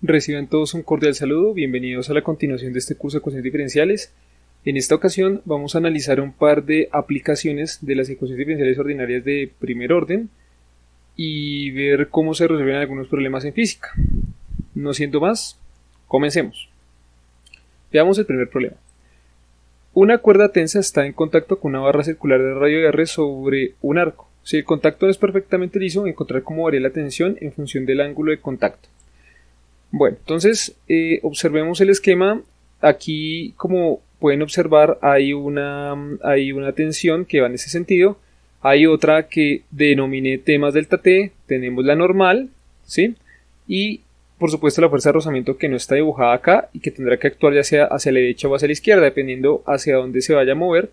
Reciban todos un cordial saludo, bienvenidos a la continuación de este curso de ecuaciones diferenciales. En esta ocasión vamos a analizar un par de aplicaciones de las ecuaciones diferenciales ordinarias de primer orden y ver cómo se resuelven algunos problemas en física. No siendo más, comencemos. Veamos el primer problema. Una cuerda tensa está en contacto con una barra circular de radio R sobre un arco. Si el contacto no es perfectamente liso, encontrar cómo varía la tensión en función del ángulo de contacto. Bueno, entonces observemos el esquema. Aquí, como pueden observar, hay una tensión que va en ese sentido. Hay otra que denominé T más delta T. Tenemos la normal, ¿sí? Y por supuesto la fuerza de rozamiento que no está dibujada acá y que tendrá que actuar ya sea hacia la derecha o hacia la izquierda, dependiendo hacia dónde se vaya a mover,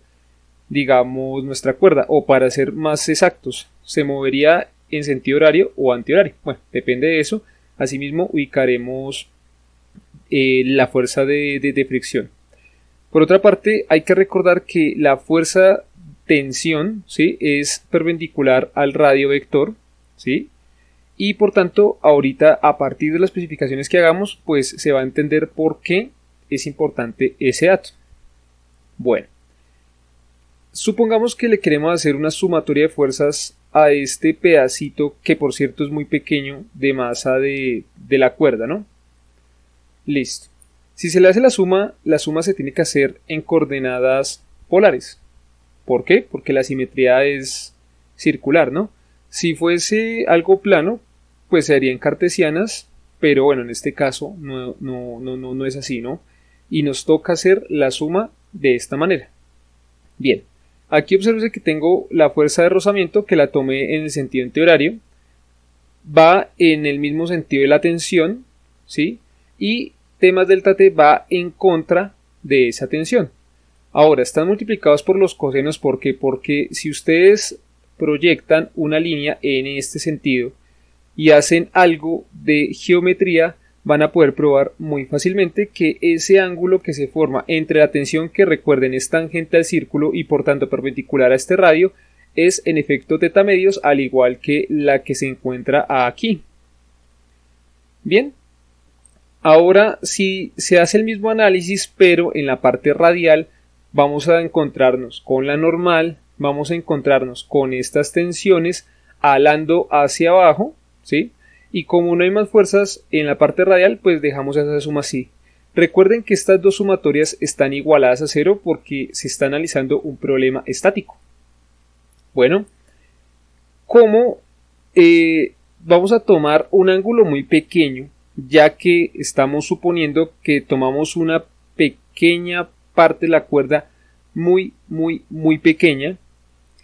digamos, nuestra cuerda. O para ser más exactos, se movería en sentido horario o antihorario. Bueno, depende de eso. Asimismo, ubicaremos la fuerza de fricción. Por otra parte, hay que recordar que la fuerza tensión, ¿sí?, es perpendicular al radio vector, ¿sí? Y por tanto, ahorita, a partir de las especificaciones que hagamos, pues se va a entender por qué es importante ese dato. Bueno, supongamos que le queremos hacer una sumatoria de fuerzas a este pedacito, que por cierto es muy pequeño, de masa de la cuerda, ¿no? Listo. Si se le hace la suma se tiene que hacer en coordenadas polares. ¿Por qué? Porque la simetría es circular, ¿no? Si fuese algo plano, pues se haría en cartesianas, pero bueno, en este caso no es así, ¿no? Y nos toca hacer la suma de esta manera. Bien. Aquí observe que tengo la fuerza de rozamiento, que la tomé en el sentido antihorario, va en el mismo sentido de la tensión, ¿sí? Y T más delta T va en contra de esa tensión. Ahora, están multiplicados por los cosenos, ¿por qué? Porque si ustedes proyectan una línea en este sentido y hacen algo de geometría, van a poder probar muy fácilmente que ese ángulo que se forma entre la tensión, que recuerden es tangente al círculo y por tanto perpendicular a este radio, es en efecto teta medios, al igual que la que se encuentra aquí. Bien, ahora si se hace el mismo análisis, pero en la parte radial, vamos a encontrarnos con la normal, vamos a encontrarnos con estas tensiones alando hacia abajo, ¿sí? Y como no hay más fuerzas en la parte radial, pues dejamos esa suma así. Recuerden que estas dos sumatorias están igualadas a cero porque se está analizando un problema estático. Bueno, como vamos a tomar un ángulo muy pequeño, ya que estamos suponiendo que tomamos una pequeña parte de la cuerda muy pequeña.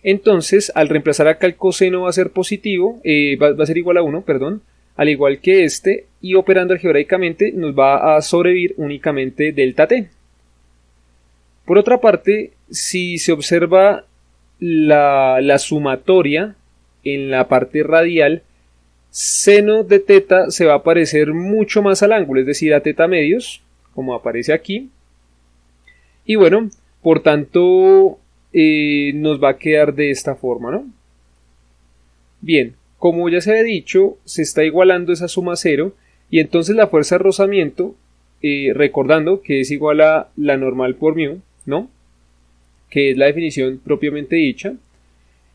Entonces, al reemplazar acá el coseno va a ser positivo, va a ser igual a 1, perdón. Al igual que este, y operando algebraicamente nos va a sobrevivir únicamente delta t. Por otra parte, si se observa la sumatoria en la parte radial, seno de teta se va a parecer mucho más al ángulo, es decir, a teta medios, como aparece aquí. Y bueno, por tanto, nos va a quedar de esta forma, ¿no? Bien. Como ya se había dicho, se está igualando esa suma a cero y entonces la fuerza de rozamiento, recordando que es igual a la normal por mu, ¿no? Que es la definición propiamente dicha.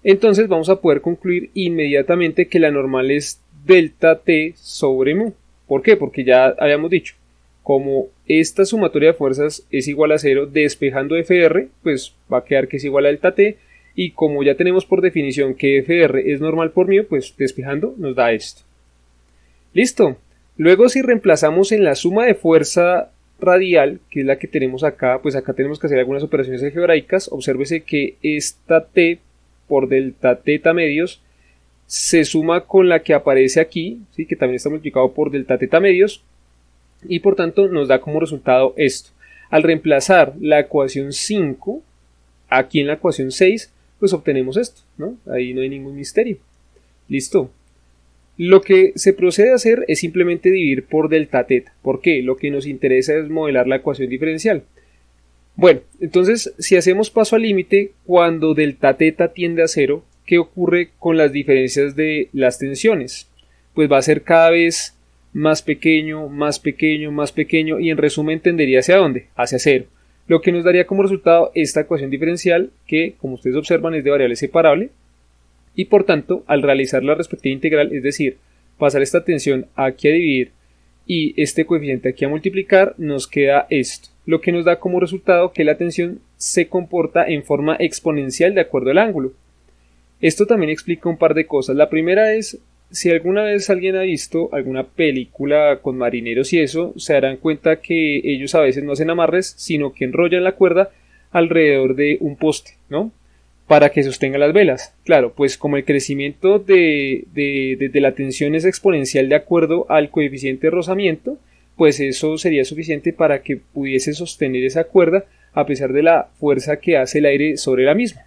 Entonces vamos a poder concluir inmediatamente que la normal es delta t sobre mu. ¿Por qué? Porque ya habíamos dicho, como esta sumatoria de fuerzas es igual a cero, despejando Fr, pues va a quedar que es igual a delta t. Y como ya tenemos por definición que Fr es normal por mu, pues despejando nos da esto. Listo. Luego, si reemplazamos en la suma de fuerza radial, que es la que tenemos acá, pues acá tenemos que hacer algunas operaciones algebraicas. Obsérvese que esta t por delta teta medios se suma con la que aparece aquí, ¿sí?, que también está multiplicado por delta teta medios, y por tanto nos da como resultado esto. Al reemplazar la ecuación 5 aquí en la ecuación 6, pues obtenemos esto, ¿no? Ahí no hay ningún misterio. Listo. Lo que se procede a hacer es simplemente dividir por delta teta. ¿Por qué? Lo que nos interesa es modelar la ecuación diferencial. Bueno, entonces, si hacemos paso al límite, cuando delta teta tiende a 0, ¿qué ocurre con las diferencias de las tensiones? Pues va a ser cada vez más pequeño, más pequeño, más pequeño y en resumen tendería hacia ¿dónde? Hacia cero. Lo que nos daría como resultado esta ecuación diferencial que, como ustedes observan, es de variable separable y por tanto, al realizar la respectiva integral, es decir, pasar esta tensión aquí a dividir y este coeficiente aquí a multiplicar, nos queda esto, lo que nos da como resultado que la tensión se comporta en forma exponencial de acuerdo al ángulo. Esto también explica un par de cosas. La primera es, si alguna vez alguien ha visto alguna película con marineros y eso, se darán cuenta que ellos a veces no hacen amarres, sino que enrollan la cuerda alrededor de un poste, ¿no? Para que sostenga las velas. Claro, pues como el crecimiento de la tensión es exponencial de acuerdo al coeficiente de rozamiento, pues eso sería suficiente para que pudiese sostener esa cuerda a pesar de la fuerza que hace el aire sobre la misma.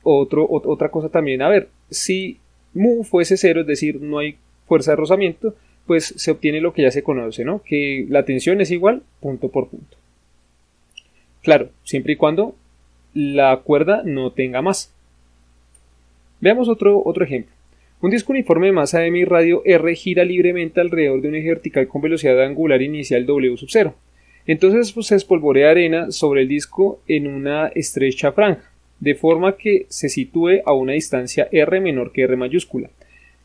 Otra cosa también, a ver, si mu fuese cero, es decir, no hay fuerza de rozamiento, pues se obtiene lo que ya se conoce, ¿no? Que la tensión es igual punto por punto. Claro, siempre y cuando la cuerda no tenga masa. Veamos otro ejemplo. Un disco uniforme de masa m y radio r gira libremente alrededor de un eje vertical con velocidad angular inicial w sub 0. Entonces pues, se espolvorea arena sobre el disco en una estrecha franja, de forma que se sitúe a una distancia r menor que r mayúscula.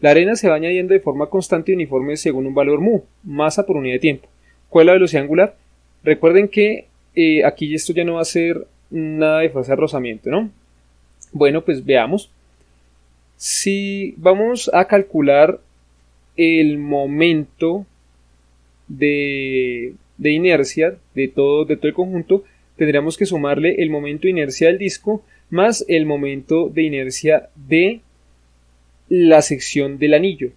La arena se va añadiendo de forma constante y uniforme según un valor mu, masa por unidad de tiempo. ¿Cuál es la velocidad angular? Recuerden que aquí esto ya no va a ser nada de fuerza de rozamiento, ¿no? Bueno, pues veamos. Si vamos a calcular el momento de inercia de todo el conjunto, tendríamos que sumarle el momento de inercia del disco más el momento de inercia de la sección del anillo.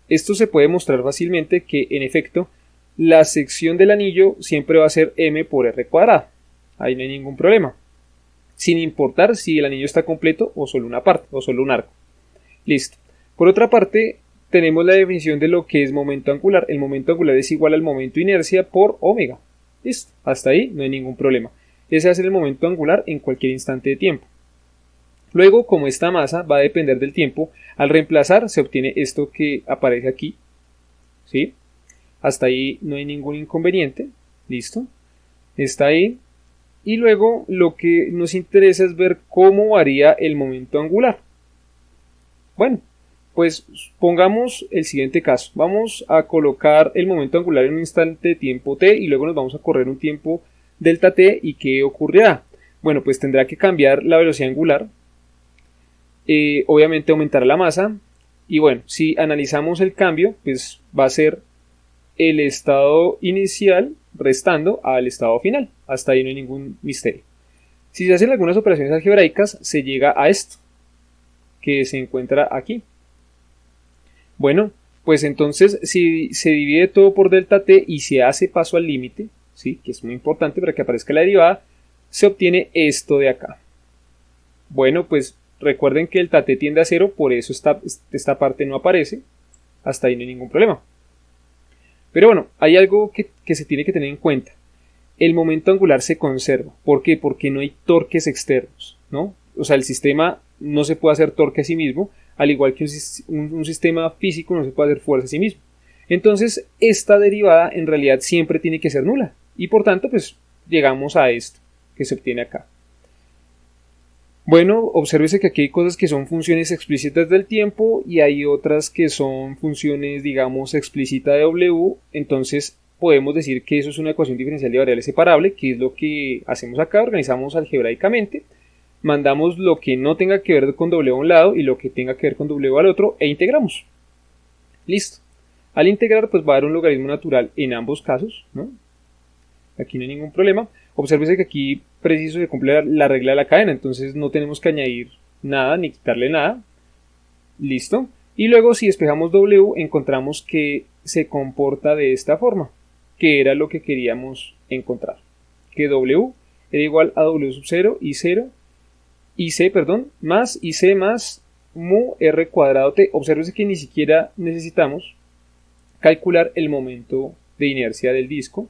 Esto se puede mostrar fácilmente que, en efecto, la sección del anillo siempre va a ser m por r cuadrado. Ahí no hay ningún problema. Sin importar si el anillo está completo o solo una parte, o solo un arco. Listo. Por otra parte, tenemos la definición de lo que es momento angular. El momento angular es igual al momento de inercia por omega. Listo. Hasta ahí no hay ningún problema. Ese va a ser el momento angular en cualquier instante de tiempo. Luego, como esta masa va a depender del tiempo, al reemplazar se obtiene esto que aparece aquí. ¿Sí? Hasta ahí no hay ningún inconveniente. Listo. Está ahí. Y luego lo que nos interesa es ver cómo varía el momento angular. Bueno, pues pongamos el siguiente caso. Vamos a colocar el momento angular en un instante de tiempo t y luego nos vamos a correr un tiempo delta t y ¿qué ocurrirá? Bueno, pues tendrá que cambiar la velocidad angular. Obviamente aumentará la masa. Y bueno, si analizamos el cambio, pues va a ser el estado inicial restando al estado final. Hasta ahí no hay ningún misterio. Si se hacen algunas operaciones algebraicas, se llega a esto, que se encuentra aquí. Bueno, pues entonces si se divide todo por delta t y se hace paso al límite, ¿sí? Que es muy importante para que aparezca la derivada, se obtiene esto de acá. Bueno, pues recuerden que delta t tiende a 0, por eso esta parte no aparece. Hasta ahí no hay ningún problema. Pero bueno, hay algo que se tiene que tener en cuenta. El momento angular se conserva. ¿Por qué? Porque no hay torques externos, ¿no? O sea, el sistema no se puede hacer torque a sí mismo, al igual que un sistema físico no se puede hacer fuerza a sí mismo. Entonces, esta derivada en realidad siempre tiene que ser nula. Y por tanto, pues llegamos a esto que se obtiene acá. Bueno, obsérvese que aquí hay cosas que son funciones explícitas del tiempo y hay otras que son funciones, digamos, explícitas de W. Entonces, podemos decir que eso es una ecuación diferencial de variable separable, que es lo que hacemos acá, organizamos algebraicamente. Mandamos lo que no tenga que ver con W a un lado y lo que tenga que ver con W al otro e integramos. Listo. Al integrar pues va a dar un logaritmo natural en ambos casos, ¿no? Aquí no hay ningún problema. Obsérvese que aquí preciso se cumple la regla de la cadena, entonces no tenemos que añadir nada ni quitarle nada. Listo. Y luego si despejamos W encontramos que se comporta de esta forma, que era lo que queríamos encontrar. Que W era igual a W sub 0 y 0 IC, más IC más mu r cuadrado t. Obsérvese que ni siquiera necesitamos calcular el momento de inercia del disco,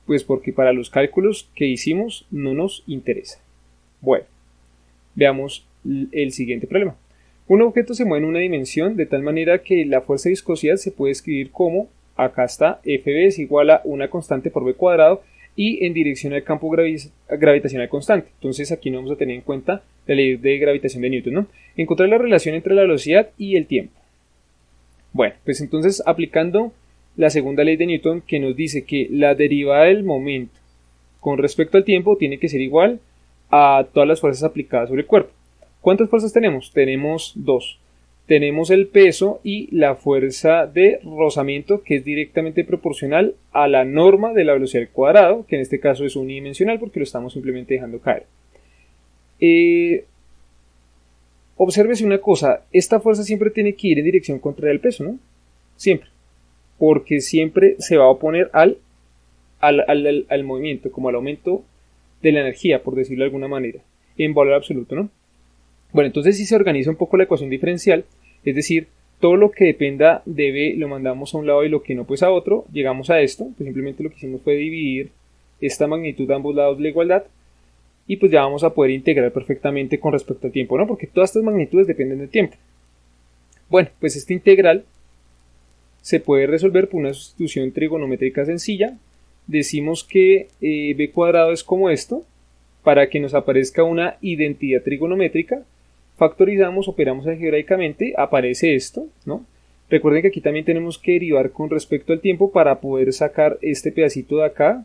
pues porque para los cálculos que hicimos no nos interesa. Bueno, veamos el siguiente problema. Un objeto se mueve en una dimensión de tal manera que la fuerza de viscosidad se puede escribir como, acá está, Fb es igual a una constante por b cuadrado y en dirección al campo gravitacional constante. Entonces aquí no vamos a tener en cuenta la ley de gravitación de Newton, ¿no? Encontrar la relación entre la velocidad y el tiempo. Bueno, pues entonces aplicando la segunda ley de Newton, que nos dice que la derivada del momento con respecto al tiempo tiene que ser igual a todas las fuerzas aplicadas sobre el cuerpo. ¿Cuántas fuerzas tenemos? Tenemos dos. Tenemos el peso y la fuerza de rozamiento, que es directamente proporcional a la norma de la velocidad al cuadrado, que en este caso es unidimensional porque lo estamos simplemente dejando caer. Obsérvese una cosa, esta fuerza siempre tiene que ir en dirección contraria al peso, ¿no? Siempre. Porque siempre se va a oponer al movimiento, como al aumento de la energía, por decirlo de alguna manera, en valor absoluto, ¿no? Bueno, entonces si se organiza un poco la ecuación diferencial, es decir, todo lo que dependa de b lo mandamos a un lado y lo que no pues a otro, llegamos a esto, pues simplemente lo que hicimos fue dividir esta magnitud a ambos lados de la igualdad y pues ya vamos a poder integrar perfectamente con respecto al tiempo, ¿no? Porque todas estas magnitudes dependen del tiempo. Bueno, pues esta integral se puede resolver por una sustitución trigonométrica sencilla. Decimos que b cuadrado es como esto, para que nos aparezca una identidad trigonométrica. Factorizamos, operamos algebraicamente, aparece esto, ¿no? Recuerden que aquí también tenemos que derivar con respecto al tiempo para poder sacar este pedacito de acá.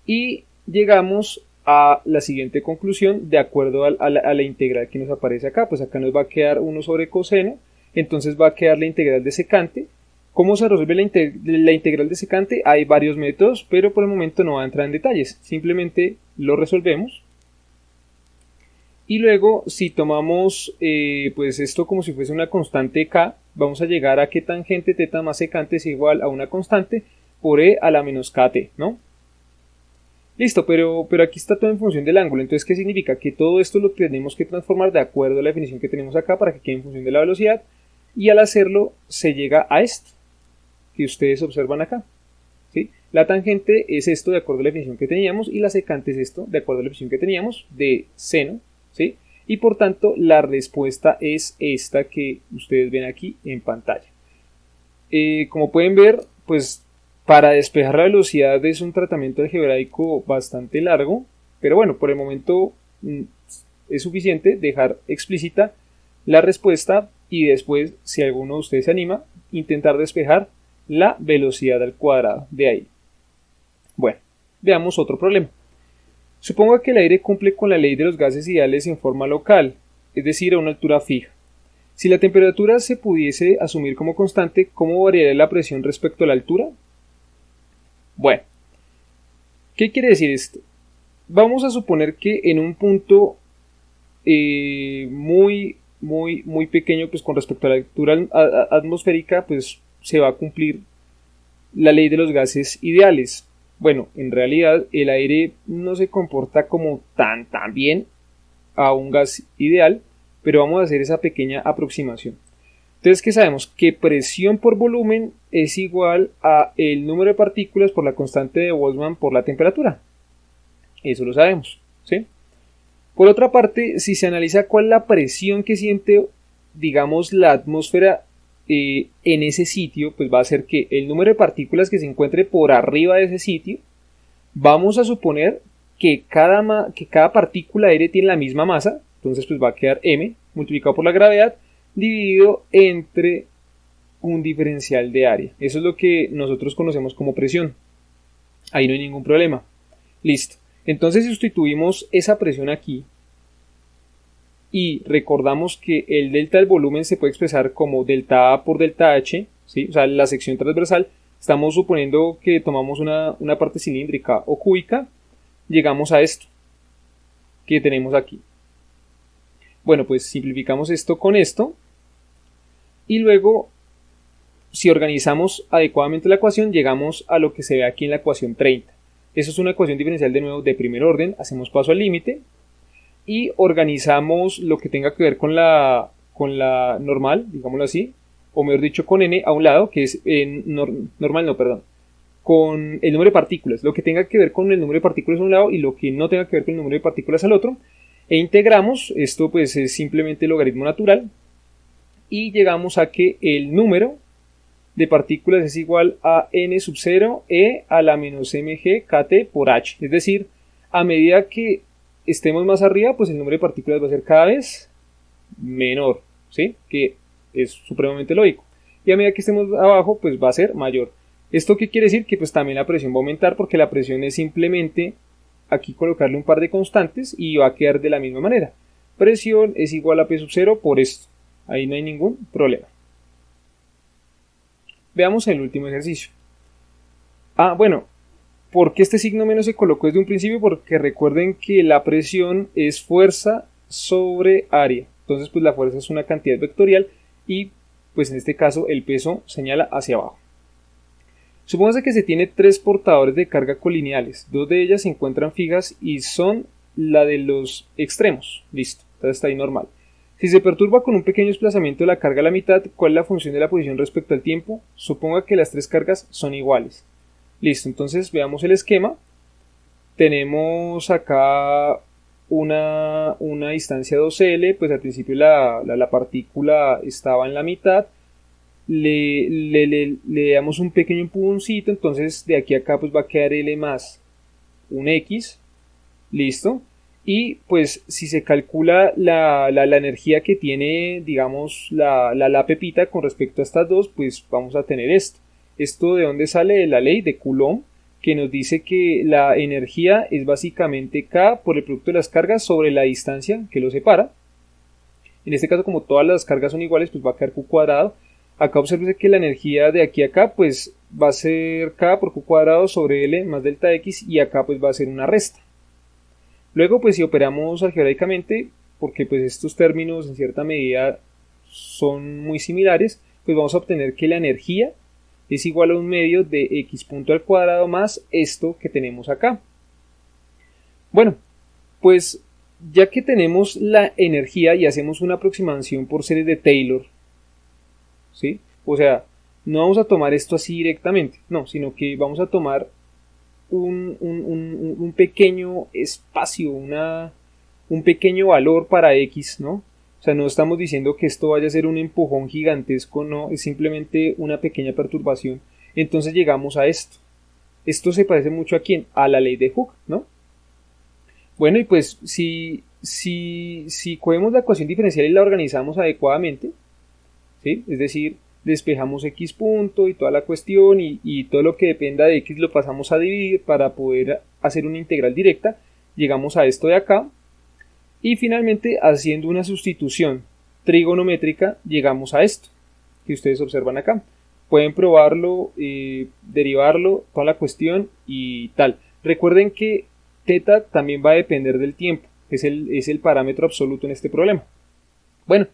Y llegamos a la siguiente conclusión de acuerdo a la integral que nos aparece acá. Pues acá nos va a quedar 1 sobre coseno, entonces va a quedar la integral de secante. ¿Cómo se resuelve la integral de secante? Hay varios métodos, pero por el momento no va a entrar en detalles. Simplemente lo resolvemos. Y luego, si tomamos pues esto como si fuese una constante k, vamos a llegar a que tangente teta más secante es igual a una constante por e a la menos kt, ¿no? Listo, pero aquí está todo en función del ángulo. Entonces, ¿qué significa? Que todo esto lo tenemos que transformar de acuerdo a la definición que tenemos acá para que quede en función de la velocidad. Y al hacerlo, se llega a esto que ustedes observan acá, ¿sí? La tangente es esto de acuerdo a la definición que teníamos y la secante es esto de acuerdo a la definición que teníamos de seno, ¿sí? Y por tanto la respuesta es esta que ustedes ven aquí en pantalla. Como pueden ver, pues para despejar la velocidad es un tratamiento algebraico bastante largo, pero bueno, por el momento es suficiente dejar explícita la respuesta y después, si alguno de ustedes se anima, intentar despejar la velocidad al cuadrado de ahí. Bueno, veamos otro problema. Suponga que el aire cumple con la ley de los gases ideales en forma local, es decir, a una altura fija. Si la temperatura se pudiese asumir como constante, ¿cómo variaría la presión respecto a la altura? Bueno, ¿qué quiere decir esto? Vamos a suponer que en un punto muy pequeño, pues con respecto a la altura atmosférica, pues se va a cumplir la ley de los gases ideales. Bueno, en realidad el aire no se comporta como tan bien a un gas ideal, pero vamos a hacer esa pequeña aproximación. Entonces, ¿qué sabemos? Que presión por volumen es igual a el número de partículas por la constante de Boltzmann por la temperatura. Eso lo sabemos, ¿sí? Por otra parte, si se analiza cuál es la presión que siente, digamos, la atmósfera en ese sitio, pues va a ser que el número de partículas que se encuentre por arriba de ese sitio, vamos a suponer que cada partícula de aire tiene la misma masa, entonces pues va a quedar m multiplicado por la gravedad dividido entre un diferencial de área. Eso es lo que nosotros conocemos como presión. Ahí no hay ningún problema. Listo. Entonces sustituimos esa presión aquí y recordamos que el delta del volumen se puede expresar como delta A por delta H, ¿sí? O sea, la sección transversal. Estamos suponiendo que tomamos una parte cilíndrica o cúbica, llegamos a esto que tenemos aquí. Bueno, pues simplificamos esto con esto y luego, si organizamos adecuadamente la ecuación, llegamos a lo que se ve aquí en la ecuación 30. Eso es una ecuación diferencial de nuevo de primer orden, hacemos paso al límite y organizamos lo que tenga que ver con la normal, digámoslo así, o mejor dicho con n a un lado, que es normal, no, perdón, con el número de partículas, lo que tenga que ver con el número de partículas a un lado y lo que no tenga que ver con el número de partículas al otro, E integramos, esto pues es simplemente logaritmo natural, y llegamos a que el número de partículas es igual a n sub 0 e a la menos mg kt por h. Es decir, a medida que estemos más arriba, pues el número de partículas va a ser cada vez menor, ¿sí? Que es supremamente lógico. Y a medida que estemos abajo, pues va a ser mayor. ¿Esto qué quiere decir? Que pues también la presión va a aumentar, porque la presión es simplemente aquí colocarle un par de constantes y va a quedar de la misma manera. Presión es igual a P sub 0 por esto. Ahí no hay ningún problema. Veamos el último ejercicio. Bueno, ¿por qué este signo menos se colocó desde un principio? Porque recuerden que la presión es fuerza sobre área. Entonces, pues la fuerza es una cantidad vectorial y, pues en este caso, el peso señala hacia abajo. Supóngase que se tiene 3 portadores de carga colineales. 2 de ellas se encuentran fijas y son la de los extremos. Listo, entonces está ahí normal. Si se perturba con un pequeño desplazamiento de la carga a la mitad, ¿cuál es la función de la posición respecto al tiempo? Suponga que las 3 cargas son iguales. Listo, entonces veamos el esquema. Tenemos acá una distancia 2L, pues al principio la partícula estaba en la mitad. Le damos un pequeño empujoncito, entonces de aquí a acá pues va a quedar L más un X. Listo. Y pues si se calcula la energía que tiene, digamos, la pepita con respecto a estas dos, pues vamos a tener esto. ¿Esto de dónde sale? De la ley de Coulomb, que nos dice que la energía es básicamente K por el producto de las cargas sobre la distancia que lo separa. En este caso, como todas las cargas son iguales, pues va a quedar Q cuadrado. Acá observe que la energía de aquí a acá pues va a ser K por Q cuadrado sobre L más delta X, y acá pues va a ser una resta. Luego, pues si operamos algebraicamente, porque pues estos términos en cierta medida son muy similares, pues vamos a obtener que la energía es igual a un medio de x punto al cuadrado más esto que tenemos acá. Bueno, pues ya que tenemos la energía y hacemos una aproximación por series de Taylor, ¿sí? O sea, no vamos a tomar esto así directamente, no, sino que vamos a tomar un pequeño espacio, un pequeño valor para X, ¿no? O sea, no estamos diciendo que esto vaya a ser un empujón gigantesco, no, es simplemente una pequeña perturbación. Entonces llegamos a esto. Esto se parece mucho a ¿quién? A la ley de Hooke, ¿no? Bueno, y pues si cogemos la ecuación diferencial y la organizamos adecuadamente, ¿sí? Es decir, despejamos X punto y toda la cuestión y todo lo que dependa de X lo pasamos a dividir para poder hacer una integral directa. Llegamos a esto de acá y finalmente, haciendo una sustitución trigonométrica, llegamos a esto que ustedes observan acá. Pueden probarlo, derivarlo, toda la cuestión y tal. Recuerden que θ también va a depender del tiempo, es el parámetro absoluto en este problema. Bueno,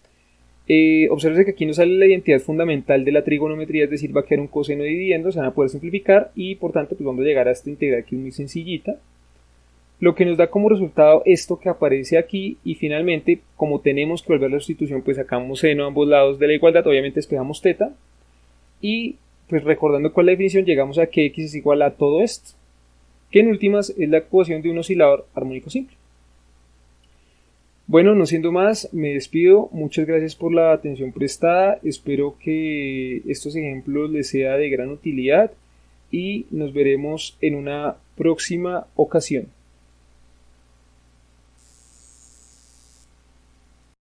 observen que aquí nos sale la identidad fundamental de la trigonometría, es decir, va a quedar un coseno dividiendo, se van a poder simplificar y por tanto pues vamos a llegar a esta integral que es muy sencillita, lo que nos da como resultado esto que aparece aquí. Y finalmente, como tenemos que volver a la sustitución, pues sacamos seno a ambos lados de la igualdad, obviamente despejamos θ y pues recordando cuál es la definición, llegamos a que X es igual a todo esto, que en últimas es la ecuación de un oscilador armónico simple. Bueno, no siendo más, me despido. Muchas gracias por la atención prestada. Espero que estos ejemplos les sea de gran utilidad y nos veremos en una próxima ocasión.